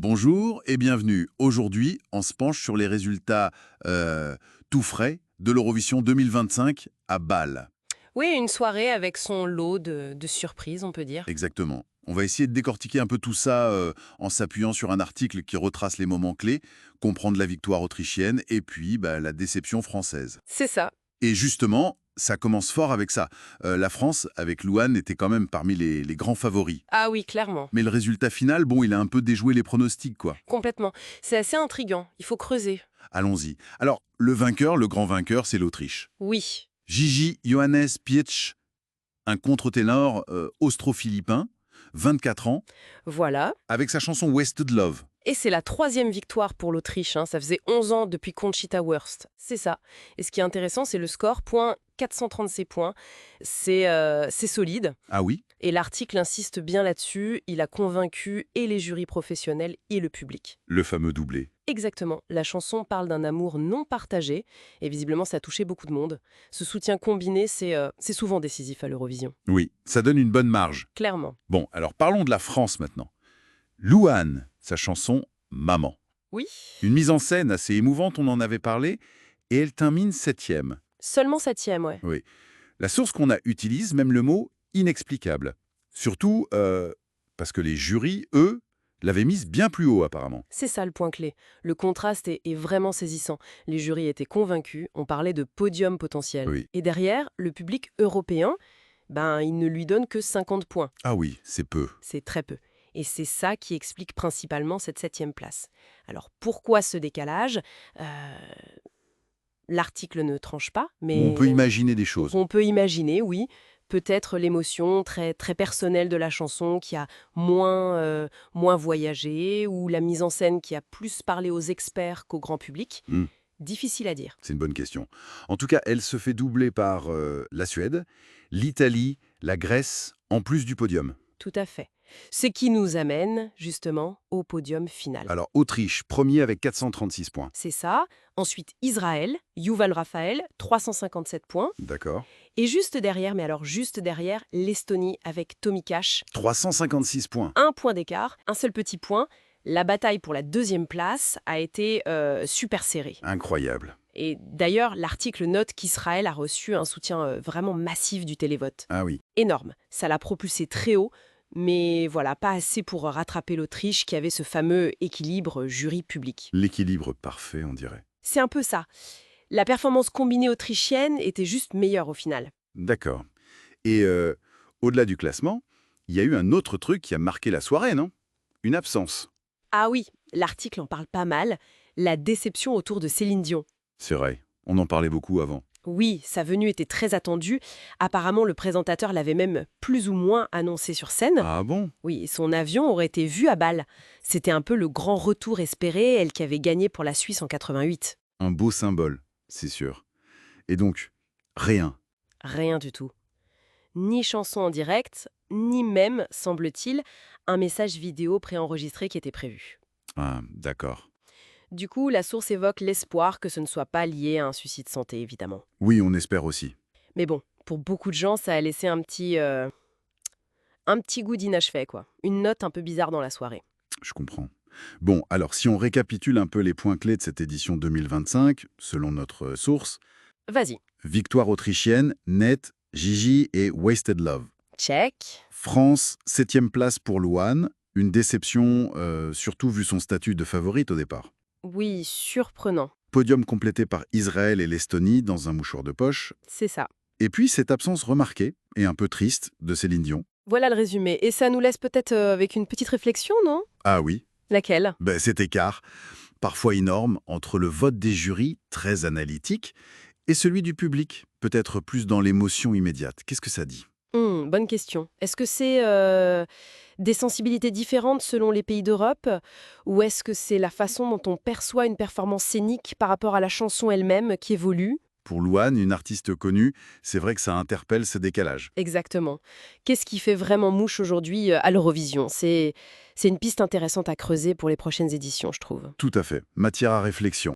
Bonjour et bienvenue. Aujourd'hui, on se penche sur les résultats tout frais de l'Eurovision 2025 à Bâle. Oui, une soirée avec son lot de surprises, on peut dire. Exactement. On va essayer de décortiquer un peu tout ça en s'appuyant sur un article qui retrace les moments clés, comprendre la victoire autrichienne et puis la déception française. C'est ça. Et justement, ça commence fort avec ça. La France, avec Louane, était quand même parmi les grands favoris. Ah oui, clairement. Mais le résultat final, bon, il a un peu déjoué les pronostics, quoi. Complètement. C'est assez intriguant. Il faut creuser. Allons-y. Alors, le grand vainqueur, c'est l'Autriche. Oui. Gigi Johannes Pietsch, un contre-ténor austro-philippin, 24 ans, Voilà. avec sa chanson Wasted Love. Et c'est la troisième victoire pour l'Autriche. Ça faisait 11 ans depuis Conchita Wurst. C'est ça. Et ce qui est intéressant, c'est le score. Point 436 points. C'est solide. Ah oui? Et l'article insiste bien là-dessus. Il a convaincu et les jurys professionnels et le public. Le fameux doublé. Exactement. La chanson parle d'un amour non partagé. Et visiblement, ça a touché beaucoup de monde. Ce soutien combiné, c'est souvent décisif à l'Eurovision. Oui, ça donne une bonne marge. Clairement. Bon, alors parlons de la France maintenant. Louane, sa chanson Maman. Oui. Une mise en scène assez émouvante, on en avait parlé, et elle termine 7e. Seulement septième, ouais. Oui. La source qu'on a utilise même le mot inexplicable. Surtout parce que les jurys, eux, l'avaient mise bien plus haut apparemment. C'est ça le point clé. Le contraste est vraiment saisissant. Les jurys étaient convaincus, on parlait de podium potentiel. Oui. Et derrière, le public européen, il ne lui donne que 50 points. Ah oui, c'est peu. C'est très peu. Et c'est ça qui explique principalement cette septième place. Alors pourquoi ce décalage L'article ne tranche pas, mais On peut imaginer des choses. on peut imaginer, oui. Peut-être l'émotion très, très personnelle de la chanson qui a moins voyagé, ou la mise en scène qui a plus parlé aux experts qu'au grand public. Hmm, Difficile à dire. c'est une bonne question. En tout cas, elle se fait doubler par la Suède, l'Italie, la Grèce, en plus du podium. Tout à fait. Ce qui nous amène, justement, au podium final. Alors, Autriche, premier avec 436 points. C'est ça. Ensuite, Israël, Yuval Raphael, 357 points. D'accord. Et juste derrière, mais alors juste derrière, l'Estonie avec Tommy Cash. 356 points. Un point d'écart, un seul petit point. La bataille pour la deuxième place a été super serrée. Incroyable. Et d'ailleurs, l'article note qu'Israël a reçu un soutien vraiment massif du télévote. Ah oui. Énorme. Ça l'a propulsé très haut, mais voilà, pas assez pour rattraper l'Autriche qui avait ce fameux équilibre jury-public. L'équilibre parfait, on dirait. C'est un peu ça. La performance combinée autrichienne était juste meilleure au final. D'accord. Et au-delà du classement, il y a eu un autre truc qui a marqué la soirée, non? Une absence. Ah oui, l'article en parle pas mal, la déception autour de Céline Dion. C'est vrai. On en parlait beaucoup avant. Oui, sa venue était très attendue. Apparemment, le présentateur l'avait même plus ou moins annoncé sur scène. Ah bon? Oui, et son avion aurait été vu à Bâle. C'était un peu le grand retour espéré, elle qui avait gagné pour la Suisse en 88. Un beau symbole, c'est sûr. Et donc, rien. Rien du tout. Ni chanson en direct, ni même, semble-t-il, un message vidéo préenregistré qui était prévu. Ah, d'accord. Du coup, la source évoque l'espoir que ce ne soit pas lié à un souci de santé, évidemment. Oui, on espère aussi. Mais bon, pour beaucoup de gens, ça a laissé un petit goût d'inachevé, quoi. Une note un peu bizarre dans la soirée. Je comprends. Bon, alors si on récapitule un peu les points clés de cette édition 2025, selon notre source, Vas-y. victoire autrichienne, Net, Gigi et Wasted Love. Check. France, 7e place pour Louane, une déception, surtout vu son statut de favorite au départ. Oui, surprenant. Podium complété par Israël et l'Estonie dans un mouchoir de poche. C'est ça. Et puis cette absence remarquée, et un peu triste, de Céline Dion. Voilà le résumé. Et ça nous laisse peut-être avec une petite réflexion, non? Ah oui, Laquelle? cet écart, parfois énorme, entre le vote des jurys, très analytique, et celui du public, peut-être plus dans l'émotion immédiate. Qu'est-ce que ça dit? Bonne question. Est-ce que c'est des sensibilités différentes selon les pays d'Europe? Ou est-ce que c'est la façon dont on perçoit une performance scénique par rapport à la chanson elle-même qui évolue? Pour Louane, une artiste connue, c'est vrai que ça interpelle ce décalage. Exactement. Qu'est-ce qui fait vraiment mouche aujourd'hui à l'Eurovision? C'est une piste intéressante à creuser pour les prochaines éditions, je trouve. Tout à fait. Matière à réflexion.